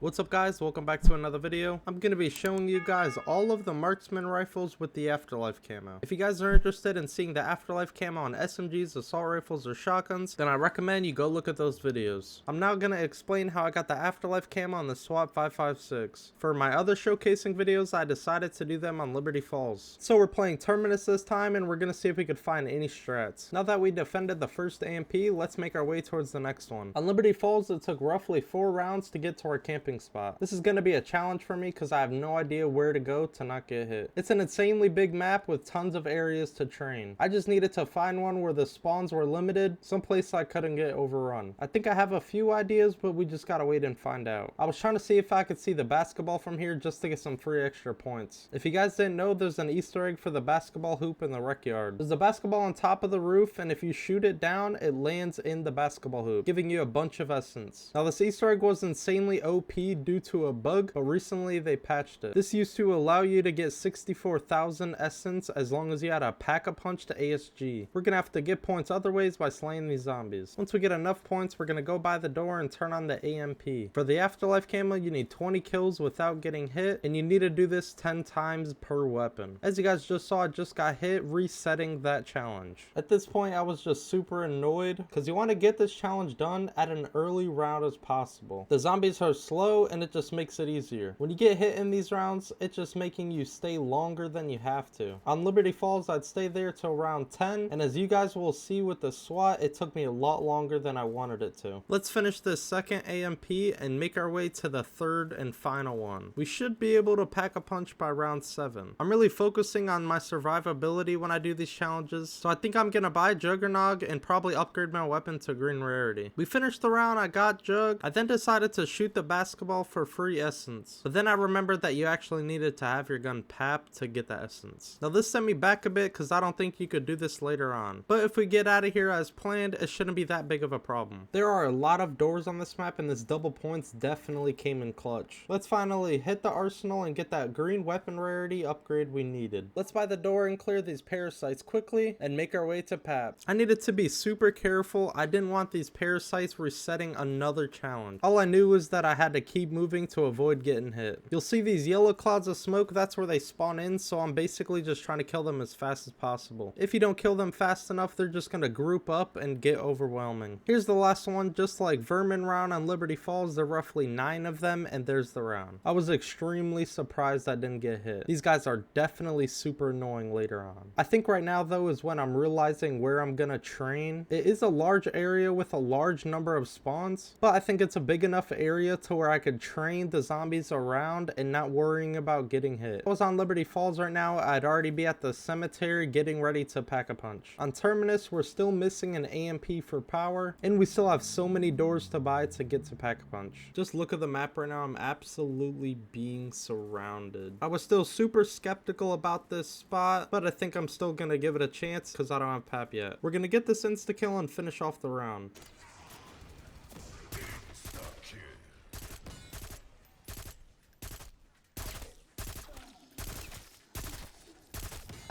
What's up guys, welcome back to another video. I'm going to be showing you guys all of the Marksman rifles with the AfterLife camo. If you guys are interested in seeing the AfterLife camo on SMGs, assault rifles, or shotguns, then I recommend you go look at those videos. I'm now going to explain how I got the AfterLife camo on the Swat 5.56. For my other showcasing videos, I decided to do them on Liberty Falls. So we're playing Terminus this time, and we're going to see if we could find any strats. Now that we defended the first AMP, let's make our way towards the next one. On Liberty Falls, it took roughly 4 rounds to get to our camping spot. This is going to be a challenge for me because I have no idea where to go to not get hit. It's an insanely big map with tons of areas to train. I just needed to find one where the spawns were limited, someplace I couldn't get overrun. I think I have a few ideas, but we just gotta wait and find out. I was trying to see if I could see the basketball from here just to get some free extra points. If you guys didn't know, there's an Easter egg for the basketball hoop in the rec yard. There's a basketball on top of the roof, and if you shoot it down, it lands in the basketball hoop, giving you a bunch of essence. Now this Easter egg was insanely OP due to a bug, but recently they patched it. This used to allow you to get 64,000 essence as long as you had a pack-a-punch to ASG. We're gonna have to get points other ways by slaying these zombies. Once we get enough points, we're gonna go by the door and turn on the AMP. For the AfterLife camo, you need 20 kills without getting hit, and you need to do this 10 times per weapon. As you guys just saw, I just got hit resetting that challenge. At this point, I was just super annoyed because you want to get this challenge done at an early round as possible. The zombies are slow and it just makes it easier. When you get hit in these rounds, it's just making you stay longer than you have to. On Liberty Falls, I'd stay there till round 10, and as you guys will see with the SWAT, it took me a lot longer than I wanted it to. Let's finish this second AMP and make our way to the third and final one. We should be able to pack a punch by round 7. I'm really focusing on my survivability when I do these challenges, so I think I'm gonna buy Juggernog and probably upgrade my weapon to green rarity. We finished the round, I got Jug. I then decided to shoot the basketball for free essence, but then I remembered that you actually needed to have your gun papped to get the essence. Now this sent me back a bit because I don't think you could do this later on, but if we get out of here as planned, it shouldn't be that big of a problem. There are a lot of doors on this map, and this double points definitely came in clutch. Let's finally hit the arsenal and get that green weapon rarity upgrade we needed. Let's buy the door and clear these parasites quickly and make our way to PAP. I needed to be super careful. I didn't want these parasites resetting another challenge. All I knew was that I had to keep moving to avoid getting hit. You'll see these yellow clouds of smoke, that's where they spawn in, so I'm basically just trying to kill them as fast as possible. If you don't kill them fast enough, they're just gonna group up and get overwhelming. Here's the last one. Just like Vermin round on Liberty Falls, there are roughly 9 of them, and there's the round. I was extremely surprised I didn't get hit. These guys are definitely super annoying later on. I think right now though is when I'm realizing where I'm gonna train. It is a large area with a large number of spawns, but I think it's a big enough area to where I could train the zombies around and not worrying about getting hit. If I was on Liberty Falls right now, I'd already be at the cemetery getting ready to pack a punch. On Terminus, we're still missing an AMP for power, and we still have so many doors to buy to get to pack a punch. Just look at the map right now. I'm absolutely being surrounded. I was still super skeptical about this spot, but I think I'm still gonna give it a chance because I don't have PAP yet. We're gonna get this insta kill and finish off the round.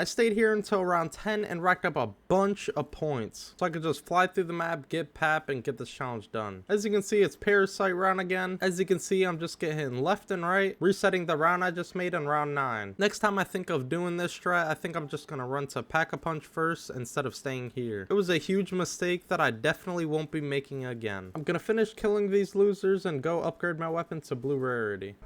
I stayed here until around 10 and racked up a bunch of points, so I could just fly through the map, get PAP, and get this challenge done. As you can see, it's Parasite round again. As you can see, I'm just getting left and right, resetting the round I just made in round 9. Next time I think of doing this strat, I think I'm just gonna run to Pack-a-Punch first instead of staying here. It was a huge mistake that I definitely won't be making again. I'm gonna finish killing these losers and go upgrade my weapon to blue rarity.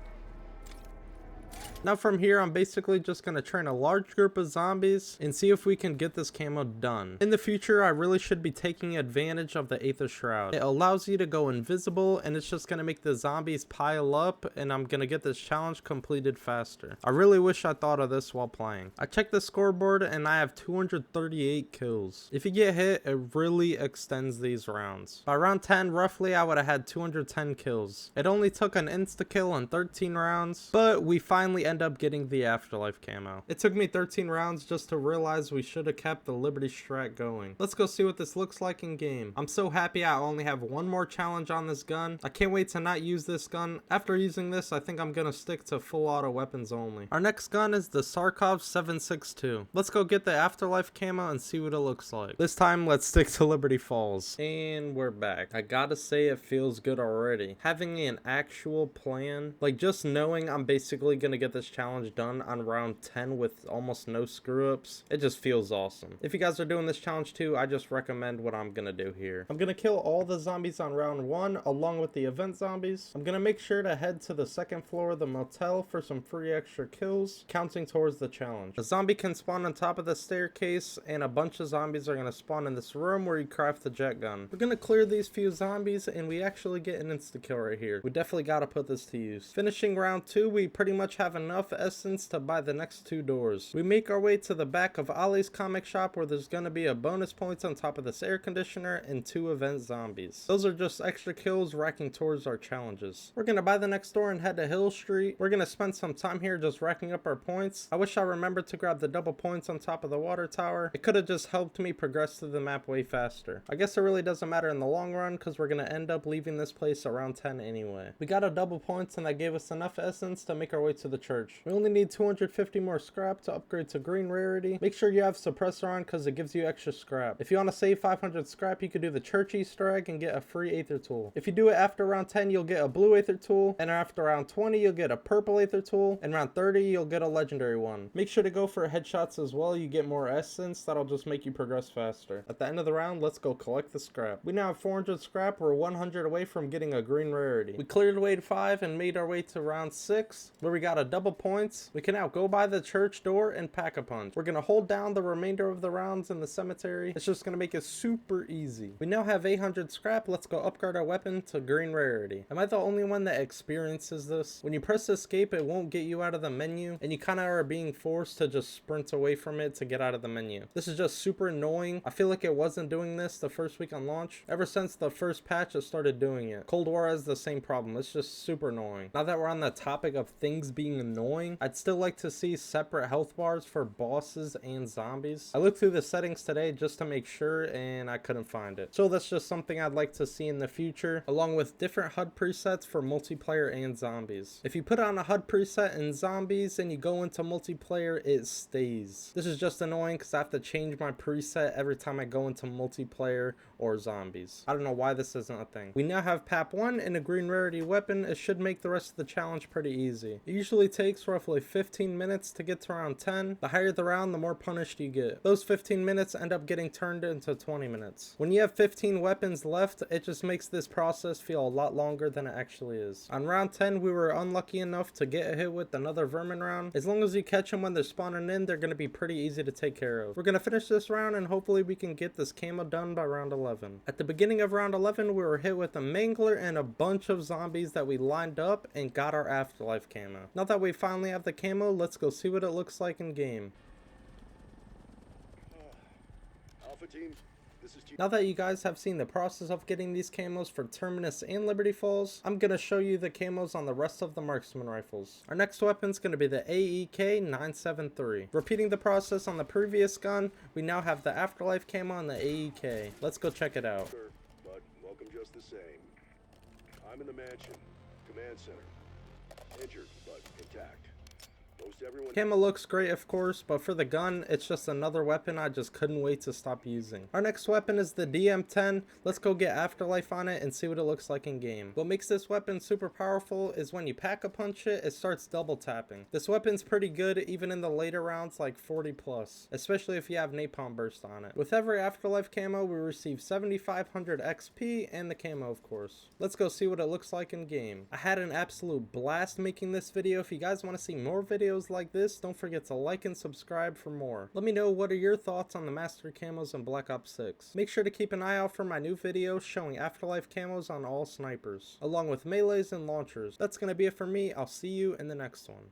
Now from here, I'm basically just going to train a large group of zombies and see if we can get this camo done. In the future, I really should be taking advantage of the Aether Shroud. It allows you to go invisible, and it's just going to make the zombies pile up, and I'm going to get this challenge completed faster. I really wish I thought of this while playing. I checked the scoreboard, and I have 238 kills. If you get hit, it really extends these rounds. By round 10, roughly, I would have had 210 kills. It only took an insta-kill in 13 rounds, but we finally end up getting the Afterlife camo. It took me 13 rounds just to realize we should have kept the Liberty strat going. Let's go see what this looks like in game. I'm so happy I only have one more challenge on this gun. I can't wait to not use this gun. After using this, I think I'm gonna stick to full auto weapons only. Our next gun is the Sarkov 762. Let's go get the Afterlife camo and see what it looks like. This time, let's stick to Liberty Falls. And we're back. I gotta say it feels good already. Having an actual plan, like just knowing I'm basically gonna get this challenge done on round 10 with almost no screw ups, it just feels awesome. If you guys are doing this challenge too, I just recommend what I'm gonna do here. I'm gonna kill all the zombies on round 1 along with the event zombies. I'm gonna make sure to head to the second floor of the motel for some free extra kills, counting towards the challenge. A zombie can spawn on top of the staircase, and a bunch of zombies are gonna spawn in this room where you craft the jet gun. We're gonna clear these few zombies, and we actually get an insta kill right here. We definitely gotta put this to use. Finishing round 2, we pretty much have enough essence to buy the next 2 doors. We make our way to the back of Ollie's comic shop where there's gonna be a bonus points on top of this air conditioner and 2 event zombies. Those are just extra kills racking towards our challenges. We're gonna buy the next door and head to Hill Street. We're gonna spend some time here just racking up our points. I wish I remembered to grab the double points on top of the water tower. It could have just helped me progress through the map way faster. I guess it really doesn't matter in the long run because we're gonna end up leaving this place around 10 anyway. We got a double points and that gave us enough essence to make our way to the church. We only need 250 more scrap to upgrade to green rarity. Make sure you have suppressor on because it gives you extra scrap. If you want to save 500 scrap, you could do the church Easter egg and get a free aether tool. If you do it after round 10, you'll get a blue aether tool, and after round 20, you'll get a purple aether tool, and round 30, you'll get a legendary one. Make sure to go for headshots as well. You get more essence. That'll just make you progress faster. At the end of the round, let's go collect the scrap. We now have 400 scrap. We're 100 away from getting a green rarity. We cleared wave 5 and made our way to round 6, where we got a double points. We can now go by the church door and pack a punch. We're gonna hold down the remainder of the rounds in the cemetery. It's just gonna make it super easy. We now have 800 scrap. Let's go upgrade our weapon to green rarity. Am I the only one that experiences this? When you press escape, it won't get you out of the menu, and you kind of are being forced to just sprint away from it to get out of the menu. This is just super annoying. I feel like it wasn't doing this the first week on launch. Ever since the first patch, it started doing it. Cold War has the same problem. It's just super annoying. Now that we're on the topic of things being annoying, I'd still like to see separate health bars for bosses and zombies. I looked through the settings today just to make sure, and I couldn't find it. So that's just something I'd like to see in the future, along with different HUD presets for multiplayer and zombies. If you put on a HUD preset in zombies and you go into multiplayer, it stays. This is just annoying because I have to change my preset every time I go into multiplayer or zombies. I don't know why this isn't a thing. We now have PAP 1 and a green rarity weapon. It should make the rest of the challenge pretty easy. It usually takes roughly 15 minutes to get to round 10. The higher the round, the more punished you get. Those 15 minutes end up getting turned into 20 minutes. When you have 15 weapons left, it just makes this process feel a lot longer than it actually is. On round 10, we were unlucky enough to get hit with another vermin round. As long as you catch them when they're spawning in, they're going to be pretty easy to take care of. We're going to finish this round and hopefully we can get this camo done by round 11. At the beginning of round 11, we were hit with a mangler and a bunch of zombies that we lined up and got our Afterlife camo. Now that we finally have the camo, let's go see what it looks like in game. Alpha team, now that you guys have seen the process of getting these camos for Terminus and Liberty Falls, I'm going to show you the camos on the rest of the Marksman rifles. Our next weapon is going to be the AEK 973. Repeating the process on the previous gun, we now have the Afterlife camo on the AEK. Let's go check it out. But welcome just the same. I'm in the mansion, command center. Injured, but intact. Most everyone... Camo looks great, of course, but for the gun, it's just another weapon I just couldn't wait to stop using. Our next weapon is the DM10. Let's go get Afterlife on it and see what it looks like in game. What makes this weapon super powerful is when you pack a punch it, it starts double tapping. This weapon's pretty good even in the later rounds like 40 plus, especially if you have napalm burst on it. With every Afterlife camo, we receive 7500 XP and the camo, of course. Let's go see what it looks like in game. I had an absolute blast making this video. If you guys want to see more videos like this, don't forget to like and subscribe for more. Let me know what are your thoughts on the master camos in Black Ops 6. Make sure to keep an eye out for my new video showing Afterlife camos on all snipers, along with melees and launchers. That's gonna be it for me. I'll see you in the next one.